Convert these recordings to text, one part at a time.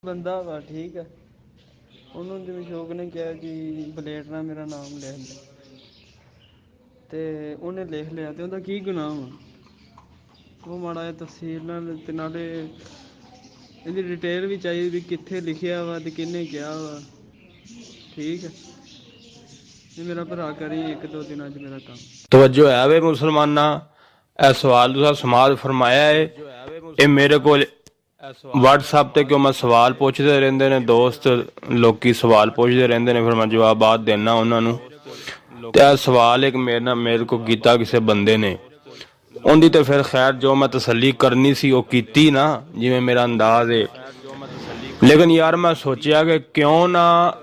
ਬੰਦਾ ਵਾ ਠੀਕ ਹੈ। ਉਹਨੂੰ ਜਿਵੇਂ ਸ਼ੌਕ ਨੇ ਕਿਹਾ ਕਿ ਬਲੇਡ ਨਾਲ ਮੇਰਾ ਨਾਮ ਲਿਖ ਦੇ ਤੇ ਉਹਨੇ ਲਿਖ ਲਿਆ ਤੇ ਉਹਦਾ ਕੀ ਗੁਨਾਹ ਵਾ। ਉਹ ਮਾੜਾ ਜਿਹਾ ਤਫਸੀਲ ਨਾਲ ਤੇ ਨਾਲੇ ਇਹਦੀ ਡਿਟੇਲ ਵੀ ਚਾਹੀਦੀ ਵੀ ਕਿੱਥੇ ਲਿਖਿਆ ਵਾ ਤੇ ਕਿਹਨੇ ਕਿਹਾ ਵਾ। ਠੀਕ ਹੈ ਇਹ ਮੇਰਾ ਭਰਾ ਕਰੀ 1-2 ਦਿਨਾਂ 'ਚ ਮੇਰਾ ਕੰਮ। ਤਵੱਜੋ ਹੈ ਵੇ ਮੁਸਲਮਾਨਾਂ, ਇਹ ਸਵਾਲ ਤੁਸੀਂ ਸਮਾਜ ਫਰਮਾਇਆ ਹੈ। ਇਹ ਮੇਰੇ ਕੋਲ WhatsApp ਤੇ ਕਿਉਂ ਮੈਂ ਸਵਾਲ ਪੁੱਛਦੇ ਰਹਿੰਦੇ ਨੇ ਦੋਸਤ ਲੋਕੀ ਸਵਾਲ ਪੁੱਛਦੇ ਰਹਿੰਦੇ ਨੇ, ਫਿਰ ਮੈਂ ਜਵਾਬਾਤ ਦੇਣਾ ਉਹਨਾਂ ਨੂੰ। ਤੇ ਇਹ ਸਵਾਲ ਇੱਕ ਮੇਰੇ ਕੋਲ ਕੀਤਾ ਕਿਸੇ ਬੰਦੇ ਨੇ, ਉਹਦੀ ਤੇ ਫਿਰ ਖੈਰ ਜੋ ਮੈਂ ਤਸੱਲੀ ਕਰਨੀ ਸੀ ਉਹ ਕੀਤੀ ਨਾ, ਜਿਵੇਂ ਮੇਰਾ ਅੰਦਾਜ਼ ਹੈ। ਲੇਕਿਨ ਯਾਰ ਮੈਂ ਸੋਚਿਆ ਕਿ ਕਿਉਂ ਨਾ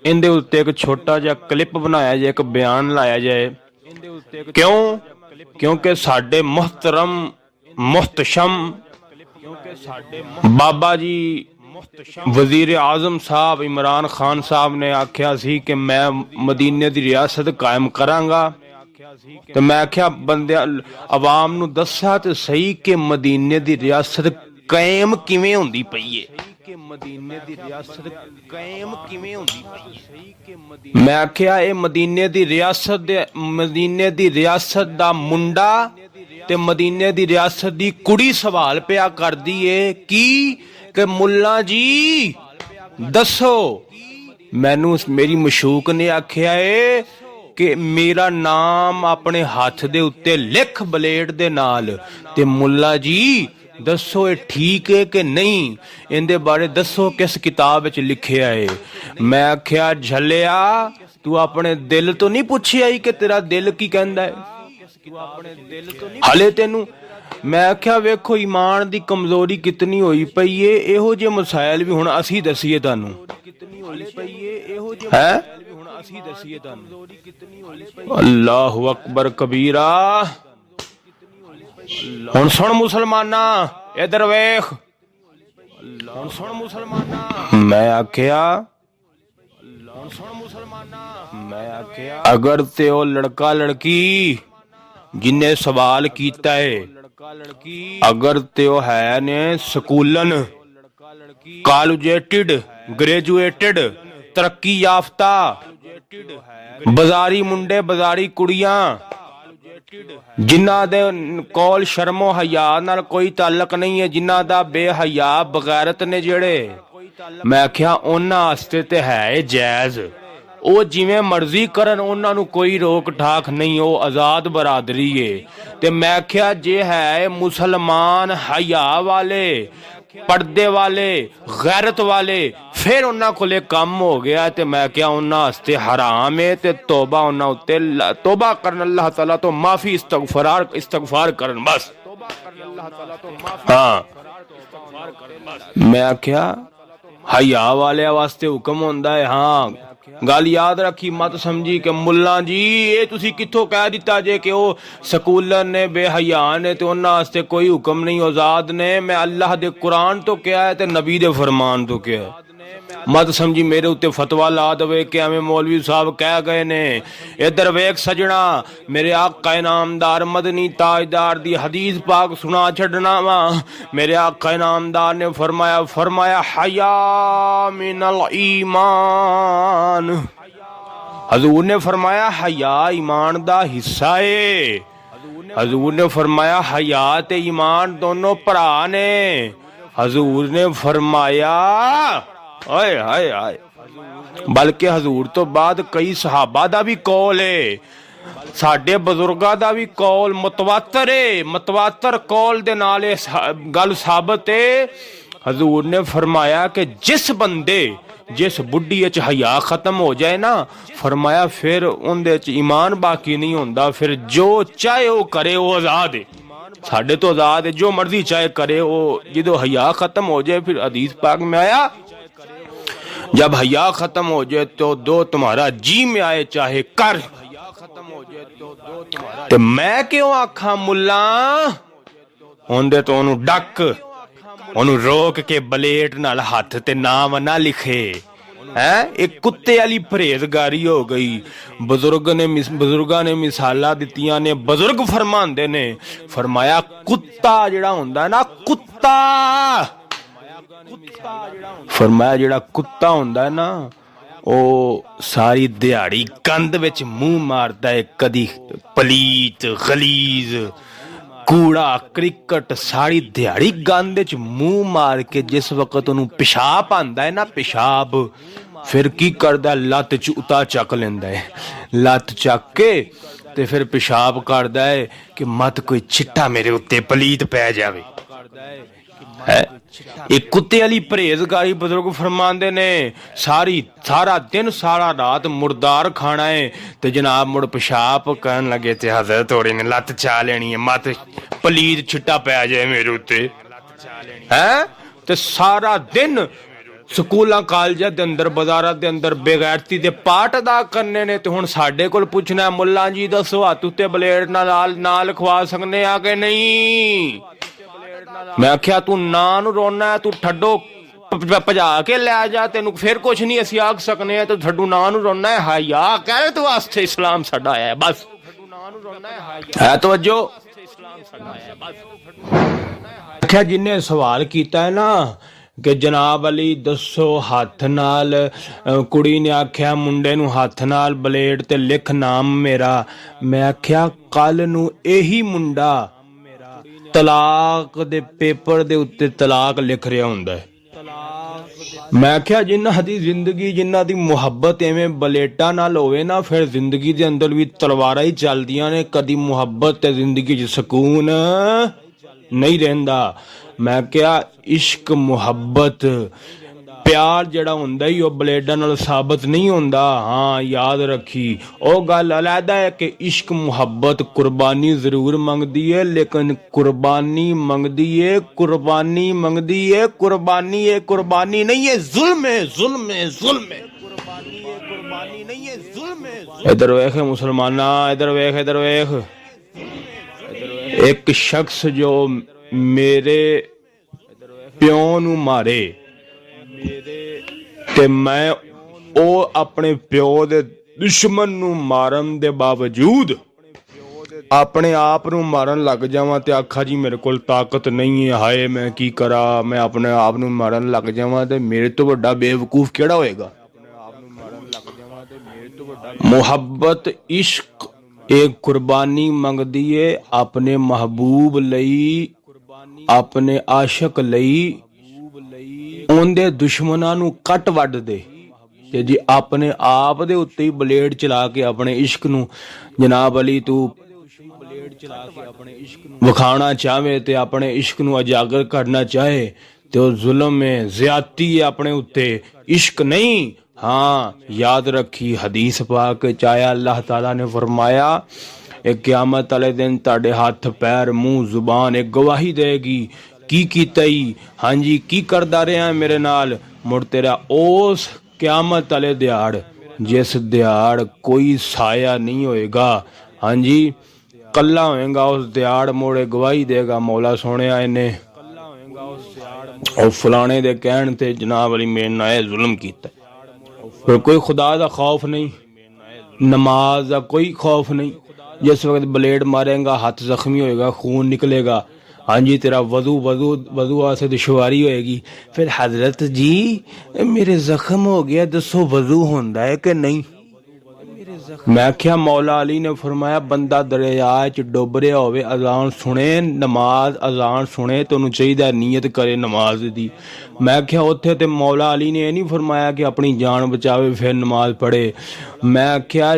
ਇਹਦੇ ਉੱਤੇ ਇੱਕ ਛੋਟਾ ਜਿਹਾ ਕਲਿੱਪ ਬਣਾਇਆ ਜਾਏ, ਇੱਕ ਬਿਆਨ ਲਾਇਆ ਜਾਏ। ਕਿਉਂਕਿ ਸਾਡੇ ਮੁਹਤਰਮ ਮੁਹਤਸ਼ਮ ਬਾਬਾ ਜੀ ਵਜ਼ੀਰ ਆਜ਼ਮ ਸਾਹਿਬ ਇਮਰਾਨ ਖਾਨ ਸਾਹਿਬ ਨੇ ਆਖਿਆ ਸੀ ਕਿ ਮੈਂ ਮਦੀਨੇ ਦੀ ਰਿਆਸਤ ਕਾਇਮ ਕਰਾਂਗਾ। ਤੇ ਮੈਂ ਆਖਿਆ ਬੰਦਿਆਂ ਆਵਾਮ ਨੂੰ ਦੱਸਿਆ ਤੇ ਸਹੀ ਕਿ ਮਦੀਨੇ ਦੀ ਰਿਆਸਤ ਕਾਇਮ ਕਿਵੇਂ ਹੁੰਦੀ ਪਈ ਹੈ। ਮੈਂ ਆਖਿਆ ਇਹ ਮਦੀਨੇ ਦੀ ਰਿਆਸਤ ਦਾ ਮੁੰਡਾ ਤੇ ਮਦੀਨੇ ਦੀ ਰਿਆਸਤ ਦੀ ਕੁੜੀ ਸਵਾਲ ਪਿਆ ਕਰਦੀ ਏ ਕਿ ਮੁੱਲਾ ਜੀ ਦੱਸੋ। ਮੈਨੂੰ ਮੇਰੀ ਮਸ਼ੂਕ ਨੇ ਆਖਿਆ ਏ ਕਿ ਮੇਰਾ ਨਾਮ ਆਪਣੇ ਹੱਥ ਦੇ ਉੱਤੇ ਲਿਖ ਬਲੇਡ ਦੇ ਨਾਲ, ਤੇ ਮੁੱਲਾ ਜੀ ਦੱਸੋ ਇਹ ਠੀਕ ਹੈ ਕਿ ਨਹੀਂ, ਇਹਦੇ ਬਾਰੇ ਦੱਸੋ ਕਿਸ ਕਿਤਾਬ ਵਿੱਚ ਲਿਖਿਆ ਹੈ। ਮੈਂ ਆਖਿਆ ਝੱਲਿਆ ਤੂੰ ਆਪਣੇ ਦਿਲ ਤੋਂ ਨਹੀਂ ਪੁੱਛਿਆ ਕਿ ਤੇਰਾ ਦਿਲ ਕੀ ਕਹਿੰਦਾ ਹੈ ਹਲੇ ਤੈਨੂੰ। ਮੈਂ ਆਖਿਆ ਵੇਖੋ ਈਮਾਨ ਦੀ ਕਮਜ਼ੋਰੀ ਕਿਤਨੀ ਹੋਈ ਪਈ ਏ। ਇਹੋ ਜਿਹੇ ਮਸਾਇਲ ਵੀ ਹੁਣ ਅਸੀਂ ਦਸੀਏ ਤੁਹਾਨੂੰ ਹੈ। ਅੱਲਾਹੁ ਅਕਬਰ ਕਬੀਰਾ। ਹੁਣ ਸੁਣ ਮੁਸਲਮਾਨਾ ਇਧਰ ਵੇਖ, ਹੁਣ ਸੁਣ ਮੁਸਲਮਾਨਾ। ਮੈਂ ਆਖਿਆ ਅਗਰ ਤੇ ਉਹ ਲੜਕਾ ਲੜਕੀ ਜਿਨੇ ਸਵਾਲ ਕੀਤਾ ਹੈ, ਅਗਰ ਤੇ ਉਹ ਹੈ ਨੇ ਸਕੂਲਨ ਕਾਲੂਜੇਟਿਡ ਗ੍ਰੈਜੂਏਟਿਡ ਤਰੱਕੀ ਯਾਫਤਾ ਬਾਜ਼ਾਰੀ ਮੁੰਡੇ ਬਾਜ਼ਾਰੀ ਕੁੜੀਆਂ ਜਿਨ੍ਹਾਂ ਦੇ ਕੋਲ ਸ਼ਰਮੋ ਹਯਾ ਨਾਲ ਕੋਈ ਤਾਲੁਕ ਨਹੀਂ ਹੈ, ਜਿਨ੍ਹਾਂ ਦਾ ਬੇਹਯਾ ਬਗੈਰਤ ਨੇ ਜਿਹੜੇ, ਮੈਂ ਆਖਿਆ ਉਹਨਾਂ ਵਾਸਤੇ ਤੇ ਹੈ ਜਾਇਜ਼, ਉਹ ਜਿਵੇਂ ਮਰਜ਼ੀ ਕਰਨ, ਉਹਨਾਂ ਨੂੰ ਕੋਈ ਰੋਕ ਠਾਕ ਨਹੀਂ, ਉਹ ਆਜ਼ਾਦ ਬਰਾਦਰੀ ਏ। ਤੇ ਮੈਂ ਆਖਿਆ ਜੇ ਹੈ ਮੁਸਲਮਾਨ ਹਯਾ ਵਾਲੇ ਪਰਦੇ ਵਾਲੇ ਗੈਰਤ ਵਾਲੇ ਫਿਰ ਉਹਨਾਂ ਕੋਲੇ ਕੰਮ ਹੋ ਗਿਆ, ਤੇ ਮੈਂ ਕਿਹਾ ਉਹਨਾਂ ਵਾਸਤੇ ਹਰਾਮ ਹੈ ਤੇ ਤੋਬਾ ਉਹਨਾਂ ਉੱਤੇ ਤੋਬਾ ਕਰਨ, ਅੱਲਾਹ ਤਾਲਾ ਤੋਂ ਮਾਫੀ ਇਸਤਗਫਾਰ ਕਰਨ ਬਸ। ਹਾਂ ਮੈਂ ਆਖਿਆ ਹਯਾ ਵਾਲਿਆਂ ਵਾਸਤੇ ਹੁਕਮ ਹੁੰਦਾ ਹੈ। ਹਾਂ ਗੱਲ ਯਾਦ ਰੱਖੀ, ਮਤ ਸਮਝੀ ਕਿ ਮੁੱਲਾ ਜੀ ਇਹ ਤੁਸੀਂ ਕਿੱਥੋਂ ਕਹਿ ਦਿੱਤਾ ਜੇ ਕਿ ਉਹ ਸਕੂਲਨ ਨੇ ਬੇਹਯਾ ਨੇ ਤੇ ਉਹਨਾਂ ਵਾਸਤੇ ਕੋਈ ਹੁਕਮ ਨਹੀਂ, ਆਜ਼ਾਦ ਨੇ। ਮੈਂ ਅੱਲਾਹ ਦੇ ਕੁਰਾਨ ਤੋਂ ਕਿਹਾ ਹੈ ਤੇ ਨਬੀ ਦੇ ਫਰਮਾਨ ਤੋਂ ਕਿਹਾ ਹੈ। ਮਤ ਸਮਝੀ ਮੇਰੇ ਉੱਤੇ ਫਤਵਾ ਲਾ ਦੇਵੇ ਕਿ ਐਵੇਂ ਮੌਲਵੀ ਸਾਹਿਬ ਕਹਿ ਗਏ ਨੇ। ਇੱਧਰ ਵੇਖ ਸਜਣਾ, ਮੇਰੇ ਆਕਾ ਇਨਾਮਦਾਰ ਮਦਨੀ ਤਾਜਦਾਰ ਦੀ ਹਦੀਸ ਪਾਕ ਸੁਣਾ ਛੱਡਣਾ ਵਾ। ਮੇਰੇ ਆਕਾ ਇਨਾਮਦਾਰ ਨੇ ਫਰਮਾਇਆ ਹਯਾ ਮਿਨਲ ਈਮਾਨ। ਹਜ਼ੂਰ ਨੇ ਫਰਮਾਇਆ ਹਯਾ ਈਮਾਨ ਦਾ ਹਿੱਸਾ ਏ। ਹਜ਼ੂਰ ਨੇ ਫਰਮਾਇਆ ਹਯਾ ਤੇ ਈਮਾਨ ਦੋਨੋਂ ਭਰਾ ਨੇ। ਹਜ਼ੂਰ ਨੇ ਫਰਮਾਇਆ ਹਾਏ ਹਾਏ ਹਾਏ, ਬਲਕਿ ਹਜ਼ੂਰ ਤੋਂ ਬਾਅਦ ਕਈ ਸਹਾਬਾ ਦਾ ਵੀ ਕੌਲ ਏ, ਸਾਡੇ ਬਜ਼ੁਰਗਾਂ ਦਾ ਵੀ ਕੌਲ ਮੁਤਵਾਤਰ ਏ। ਮੁਤਵਾਤਰ ਕੌਲ ਦੇ ਨਾਲ ਇਹ ਗੱਲ ਸਾਬਤ ਏ। ਹਜ਼ੂਰ ਨੇ ਫਰਮਾਇਆ ਕਿ ਜਿਸ ਬੁੱਢੀ ਵਿੱਚ ਹਯਾ ਖਤਮ ਹੋ ਜਾਏ ਨਾ, ਫਰਮਾਇਆ ਫਿਰ ਉਹਦੇ ਚ ਈਮਾਨ ਬਾਕੀ ਨਹੀਂ ਹੁੰਦਾ, ਫਿਰ ਜੋ ਚਾਹੇ ਉਹ ਕਰੇ ਉਹ ਆਜ਼ਾਦ ਹੈ, ਸਾਡੇ ਤੋਂ ਆਜ਼ਾਦ ਹੈ, ਜੋ ਮਰਜ਼ੀ ਚਾਹੇ करे। वो ਜਦੋਂ हया खत्म हो जाए, फिर हदीस पाक में आया जब हया खत्म हो जाए तो दो तुम्हारा जी में आए चाहे कर। ਤੇ ਮੈਂ ਕਿਉਂ ਆਖਾਂ ਮੁੱਲਾ ਹੁੰਦੇ ਤੋਂ ਉਹਨੂੰ ਡੱਕ, ਉਹਨੂੰ ਰੋਕ ਕੇ ਬਲੇਟ ਨਾਲ ਹੱਥ ਤੇ ਨਾਮ ਨਾ ਲਿਖੇ ਹੈ। ਇਹ ਕੁੱਤੇ ਵਾਲੀ ਪਰਹੇਜ਼ਗਾਰੀ ਹੋ ਗਈ। ਬਜ਼ੁਰਗਾਂ ਨੇ ਮਿਸਾਲਾਂ ਦਿੱਤੀਆਂ ਨੇ। ਬਜ਼ੁਰਗ ਫਰਮਾਉਂਦੇ ਨੇ, ਫਰਮਾਇਆ ਕੁੱਤਾ ਜਿਹੜਾ ਹੁੰਦਾ ਨਾ, ਕੁੱਤਾ ਫਰਮਾਇਆ ਜਿਹੜਾ ਕੁੱਤਾ ਹੁੰਦਾ ਹੈ ਨਾ, ਉਹ ਸਾਰੀ ਦਿਹਾੜੀ ਗੰਦ ਵਿੱਚ ਮੂੰਹ ਮਾਰਦਾ ਹੈ, ਕਦੀ ਪਲੀਤ ਗਲੀਜ਼ ਕੂੜਾ ਕ੍ਰਿਕਟ, ਸਾਰੀ ਦਿਹਾੜੀ ਗੰਦ ਵਿੱਚ ਮੂੰਹ ਮਾਰ ਕੇ ਜਿਸ ਵਕਤ ਉਹਨੂੰ ਪਿਸ਼ਾਬ ਆਉਂਦਾ ਹੈ ਨਾ, ਪਿਸ਼ਾਬ, ਫਿਰ ਕੀ ਕਰਦਾ, ਲੱਤ ਚ ਉਤਾ ਚੱਕ ਲੈਂਦਾ ਹੈ, ਲੱਤ ਚੱਕ ਕੇ ਤੇ ਫਿਰ ਪਿਸ਼ਾਬ ਕਰਦਾ ਹੈ ਕਿ ਮਤ ਕੋਈ ਛਿੱਟਾ ਮੇਰੇ ਉੱਤੇ ਪਲੀਤ ਪੈ ਜਾਵੇ। ਇਹ ਕੁੱਤੇ ਵਾਲੀ ਪਰਹੇਜ਼ਗਾਰੀ ਬਜ਼ੁਰਗ ਫਰਮਾਉਂਦੇ ਨੇ, ਸਾਰਾ ਦਿਨ ਸਾਰਾ ਰਾਤ ਮੁਰਦਾਰ ਖਾਣਾ ਹੈ ਤੇ ਜਨਾਬ ਮੁੜ ਪਿਸ਼ਾਬ ਕਰਨ ਲੱਗੇ ਤੇ ਹਜ਼ਰਤ ਹੋਰੀ ਨੇ ਲੱਤ ਚਾ ਲੈਣੀ ਹੈ, ਮਤ ਪਲੀਤ ਛਿੱਟਾ ਪੈ ਜਾਏ ਮੇਰੇ ਉੱਤੇ ਹੈ। ਤੇ ਸਾਰਾ ਦਿਨ ਸਕੂਲਾਂ ਕਾਲਜਾਂ ਦੇ ਅੰਦਰ ਬਾਜ਼ਾਰਾਂ ਦੇ ਅੰਦਰ ਬੇਗੈਰਤੀ ਦੇ ਪਾਠ ਅਦਾ ਕਰਨੇ ਨੇ। ਤੇ ਹੁਣ ਸਾਡੇ ਕੋਲ ਪੁੱਛਣਾ, ਮੁੱਲਾ ਜੀ ਦੱਸੋ ਹੱਥ ਉੱਤੇ ਬਲੇਡ ਨਾਲ ਲਿਖਵਾ ਸਕਦੇ ਆ ਕਿ ਨਹੀਂ? ਮੈਂ ਆਖਿਆ ਤੂੰ ਨਾਂ ਨੂੰ ਰੋਣਾ, ਤੂੰ ਠੱਡੋ ਭਜਾ ਕੇ ਲੈ ਜਾ, ਤੈਨੂੰ ਫਿਰ ਕੁਛ ਨਹੀਂ ਅਸੀਂ ਆਖ ਸਕਨੇ ਆ, ਤੂੰ ਠੱਡੂ ਨਾਂ ਨੂੰ ਰੋਣਾ ਹੈ। ਹਾਇਆ ਕਹਿ ਤੂੰ ਵਾਸਤੇ ਇਸਲਾਮ ਸਾਡਾ ਆਇਆ, ਬਸ ਹੈ ਤਵੱਜੋ। ਆਖਿਆ ਜਿੰਨੇ ਸਵਾਲ ਕੀਤਾ ਹੈ ਨਾ ਕਿ ਜਨਾਬ ਅਲੀ ਦੱਸੋ ਹੱਥ ਨਾਲ, ਕੁੜੀ ਨੇ ਆਖਿਆ ਮੁੰਡੇ ਨੂੰ ਹੱਥ ਨਾਲ ਬਲੇਡ ਤੇ ਲਿਖ ਨਾਮ ਮੇਰਾ। ਮੈਂ ਆਖਿਆ ਕੱਲ ਨੂੰ ਇਹੀ ਮੁੰਡਾ ਤਲਾਕ ਦੇ ਪੇਪਰ ਦੇ ਉੱਤੇ ਤਲਾਕ ਲਿਖ ਰਿਹਾ ਹੁੰਦਾ ਹੈ। ਮੈਂ ਆਖਿਆ ਜਿਨ੍ਹਾਂ ਦੀ ਜ਼ਿੰਦਗੀ, ਜਿਨ੍ਹਾਂ ਦੀ ਮੁਹੱਬਤ ਐਵੇਂ ਬਲੇਟਾਂ ਨਾਲ ਹੋਵੇ ਨਾ, ਫਿਰ ਜ਼ਿੰਦਗੀ ਦੇ ਅੰਦਰ ਵੀ ਤਲਵਾਰਾਂ ਹੀ ਚੱਲਦੀਆਂ ਨੇ, ਕਦੀ ਮੁਹੱਬਤ ਤੇ ਜ਼ਿੰਦਗੀ 'ਚ ਸਕੂਨ ਨਹੀਂ ਰਹਿੰਦਾ। ਮੈਂ ਕਿਹਾ ਇਸ਼ਕ ਮੁਹੱਬਤ ਪਿਆਰ ਜਿਹੜਾ ਹੁੰਦਾ ਹੀ ਉਹ ਬਲੇਡਾਂ ਨਾਲ ਸਾਬਤ ਨਹੀਂ ਹੁੰਦਾ। ਹਾਂ ਯਾਦ ਰੱਖੀ, ਉਹ ਗੱਲ ਅਲੱਗ ਹੈ ਕਿ ਇਸ਼ਕ ਮੁਹੱਬਤ ਕੁਰਬਾਨੀ ਜ਼ਰੂਰ ਮੰਗਦੀ ਹੈ, ਲੇਕਿਨ ਕੁਰਬਾਨੀ ਮੰਗਦੀ ਹੈ, ਕੁਰਬਾਨੀ ਮੰਗਦੀ ਹੈ, ਕੁਰਬਾਨੀ ਹੈ, ਕੁਰਬਾਨੀ ਨਹੀਂ ਹੈ, ਜ਼ੁਲਮ ਹੈ, ਜ਼ੁਲਮ ਹੈ, ਜ਼ੁਲਮ ਹੈ, ਕੁਰਬਾਨੀ ਹੈ, ਕੁਰਬਾਨੀ ਨਹੀਂ ਹੈ, ਜ਼ੁਲਮ ਹੈ। ਇਧਰ ਵੇਖ ਮੁਸਲਮਾਨਾ, ਇਧਰ ਵੇਖ, ਇਧਰ ਵੇਖ। ਇੱਕ ਸ਼ਖਸ ਜੋ ਮੇਰੇ ਪਿਓ ਨੂੰ ਮਾਰੇ ਤੇ ਮੈਂ ਉਹ ਆਪਣੇ ਪਿਓ ਦੇ ਦੁਸ਼ਮਣ ਨੂੰ ਮਾਰਨ ਦੇ ਬਾਵਜੂਦ ਆਪਣੇ ਆਪ ਨੂੰ ਮਾਰਨ ਲੱਗ ਜਾਵਾਂ ਤੇ ਆਖਾਂ ਜੀ ਮੇਰੇ ਕੋਲ ਤਾਕਤ ਨਹੀਂ ਹੈ, ਹਾਏ ਮੈਂ ਕੀ ਕਰਾਂ, ਮੈਂ ਆਪਣੇ ਆਪ ਨੂੰ ਮਾਰਨ ਲੱਗ ਜਾਵਾਂ ਤੇ ਮੇਰੇ ਤੋਂ ਵੱਡਾ ਬੇਵਕੂਫ ਕਿਹੜਾ ਹੋਏਗਾ। ਮੁਹੱਬਤ ਇਸ਼ਕ ਇਹ ਕੁਰਬਾਨੀ ਮੰਗਦੀ ਏ ਆਪਣੇ ਮਹਿਬੂਬ ਲਈ, ਆਪਣੇ ਆਸ਼ਕ ਲਈ। ਉਹਦੇ ਦੁਸ਼ਮਣਾਂ ਨੂੰ ਕੱਟ ਵੱਢ ਦੇ ਤੇ ਜੇ ਆਪਣੇ ਆਪ ਦੇ ਉੱਤੇ ਹੀ ਬਲੇਡ ਚਲਾ ਕੇ ਆਪਣੇ ਇਸ਼ਕ ਨੂੰ ਜਨਾਬ ਅਲੀ ਤੂੰ ਵਿਖਾਉਣਾ ਚਾਹਵੇ ਤੇ ਆਪਣੇ ਇਸ਼ਕ ਨੂੰ ਉਜਾਗਰ ਕਰਨਾ ਚਾਹੇ ਤੇ ਉਹ ਜ਼ੁਲਮ ਹੈ, ਜ਼ਿਆਦਤੀ ਹੈ ਆਪਣੇ ਉੱਤੇ, ਇਸ਼ਕ ਨਹੀਂ। हाँ याद रखी हदीस पाक चाया अल्लाह ताला ने फरमाया एक क़यामत वाले दिन ताड़े हाथ पैर मुंह जुबान एक गवाही देगी की कीता ही, हाँ जी की करदा रहा मेरे नाल। मुड़ तेरा उस क़यामत वाले दिहाड़ जिस दिहाड़ कोई साया नहीं होएगा, हाँ जी कला होएगा उस दिहाड़ मोड़े गवाही देगा मौला सोने इन्हें और फलाने दे कहण ते जनाब अली मेरे नाल जुल्म कीता। फिर कोई खुदा का खौफ नहीं, नमाज का कोई खौफ नहीं। जिस वक्त ब्लेड मारेगा हाथ जख्मी होएगा, खून निकलेगा, हाँ जी तेरा वजू वजू वजू वास्ते दुश्वारी होएगी। फिर हजरत जी मेरे जख्म हो गया, दसो वजू होंदा है कि नहीं? मैं क्या मौला अली ने फरमाया बंदा दरिया च डुब रहा होवे, अजान सुने नमाज अजान सुने तो उन्हें चाहिए नीयत करे नमाज दी। मैं क्या उत्थे ते मौला अली ने यह नहीं फरमाया कि अपनी जान बचावे फिर नमाज पढ़े। मैं क्या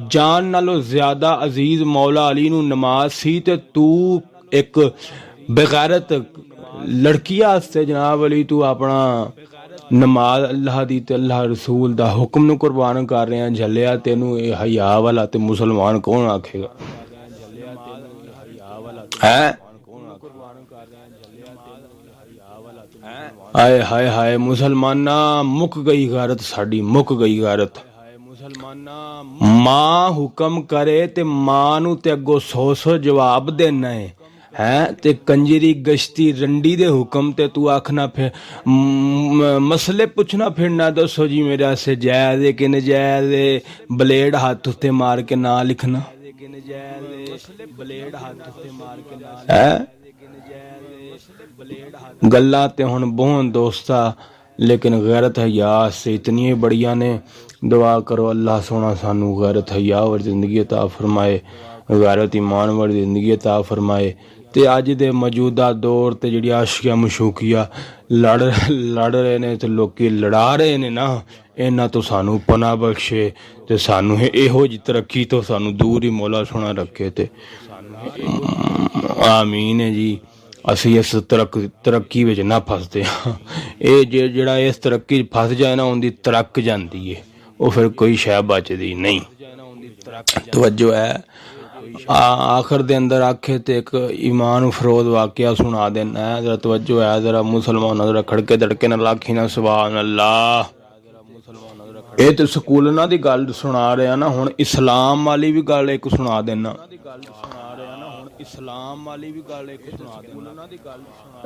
जान नालों ज्यादा अजीज मौला अली नू नमाज सी ते तू एक बेगैरत लड़की वास्ते जनाब अली तू अपना नमाज अल्लाह दी ते अल्लाह रसूल दा हुक्म नू कुर्बान कर रहे हैं झलिया। तेनू ये हया वाला ते मुसलमान कौन आखेगा है? आए हाय हाय मुसलमाना मुक गई गैरत साडी, मुक गई गैरत। मां हुक्म करे ते मां नू ते अगो 100 जवाब देना है ते कंजरी गश्ती रंडी दे हुक्म ते तू आखना फिर मसले पुछना फिरना दसो जी मेरा से जायज़ है कि नजायज़ है। ब्लेड हाथ उत्ते मार के ना लिखना है गल्ला ते हुण बोहन दोस्ता, लेकिन गैरत हया से इतनी बढ़िया ने। दुआ करो अल्लाह सोना सानू गैरत हया वाली जिंदगी अता फरमाए, गैरत ईमान वाली जिंदगी अता फरमाए। ते अज दे मौजूदा दौर ते जिहड़ी आशिया मशूकिया लड़ रहे ने ते लोकी लड़ा रहे ने ना, इन्हां तो सानू पना बख्शे ते सानू इहो जी तरक्की तो सानू दूर ही मौला सोना रखे ते आमीन है जी। असी इस तरक्की विच ना फसदे हाँ। ये जेड़ा इस तरक्की फस जाए ना, उनकी तरक जाती है, वो फिर कोई शै बचदी नहीं। तवज्जो है। आखिर दे अंदर आखे तो एक ईमान फरोद वाकया सुना देना है, जरा तवज्जो है, जरा मुसलमान जरा खड़के दड़के ना लाखी ना सुभान अल्लाह। ये तो स्कूलों की गल सुना रहा ना, हुण इस्लाम वाली भी गल एक सुना देना।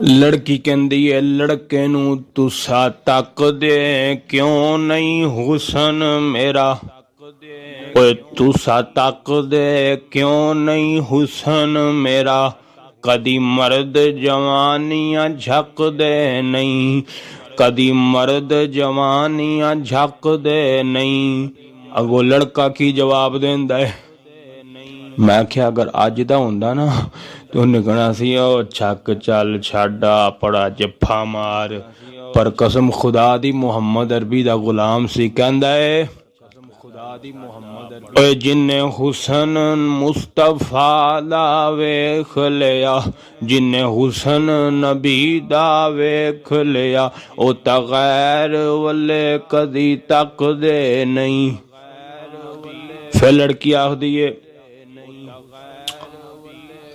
लड़की कहंदी है लड़के नू तुसा तक दे क्यों नहीं हुसन मेरा, ओए तुसा तक दे क्यों नहीं हुसन मेरा, कदी मर्द जवानियां झक दे नहीं, कदी मर्द जवानियां झक दे नहीं। अगो लड़का की जवाब देंदा है, मैं आख्या अगर अज दा हुंदा ना तो उन्हें कहना सी ओ छक चल छाडा पड़ा जफ्फा मार, पर कसम खुदा दी मुहम्मद अरबी दा गुलाम सी, कहंदा है ओए जिन्ने हुसन मुस्तफा दा वेख लिया, जिन्ने हुसन नबी दा वेख लिया, ओ तां गैर वल्ले कदी तक दे नहीं। फिर लड़की आखदी है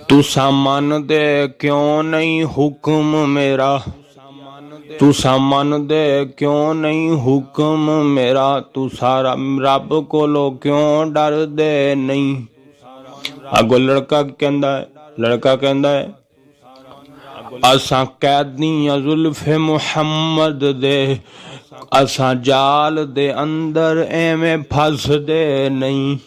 तुसा मन दे क्यों नहीं हुक्म मेरा, तुसा मन दे क्यों नहीं हुक्म मेरा, तुसा रब कोलो क्यों डर दे नहीं। अगो लड़का कहंदा है असां कैदी जुल्फे मुहम्मद दे, असां जाल दे अंदर एवें फस दे नहीं।